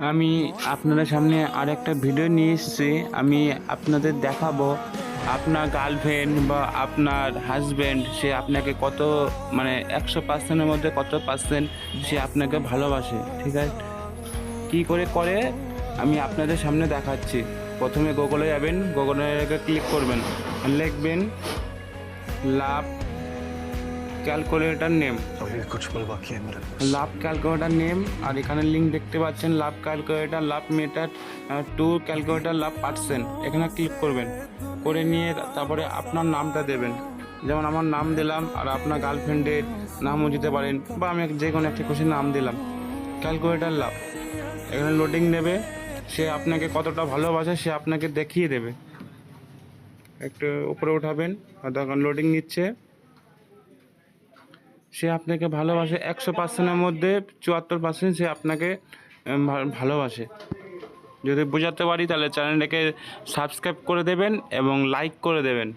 আমি আপনাদের সামনে আরেকটা ভিডিও নিয়ে এসেছি। আমি আপনাদের দেখাবো আপনার গার্লফ্রেন্ড বা আপনার হাজব্যান্ড সে আপনাকে কত, মানে 100%-এর মধ্যে কত পার্সেন্ট সে আপনাকে ভালোবাসে। ঠিক আছে, কী করে আমি আপনাদের সামনে দেখাচ্ছি। প্রথমে গুগলে যাবেন, গুগলে ক্লিক করবেন, লিখবেন লাভ ক্যালকুলেটর নেম, अभी कुछ पल बाकी है मेरे पास। লাভ ক্যালকুলেটর নেম। আর এখানে লিঙ্ক দেখতে পাচ্ছেন, লাভ ক্যালকুলেটর, লাভ মেটার টু ক্যালকুলেটর, লাভ পার্সেন্ট। এখানে ক্লিক করবেন, করে নিয়ে তারপরে আপনার নামটা দেবেন। যেমন আমার নাম দিলাম, আর আপনার গার্লফ্রেন্ডের নামও দিতে পারেন, বা আমি যে কোনো একটা খুশি নাম দিলাম। ক্যালকুলেটর লাভ, এখানে লোডিং নেবে। সে আপনাকে কতটা ভালোবাসে সে আপনাকে দেখিয়ে দেবে। একটু উপরে উঠাবেন, তখন লোডিং নিচ্ছে। সে আপনাকে ভালোবাসে 100%-এর মধ্যে 74% সে আপনাকে ভালোবাসে। যদি বোঝাতে পারি তাহলে চ্যানেলটাকে সাবস্ক্রাইব করে দেবেন এবং লাইক করে দেবেন।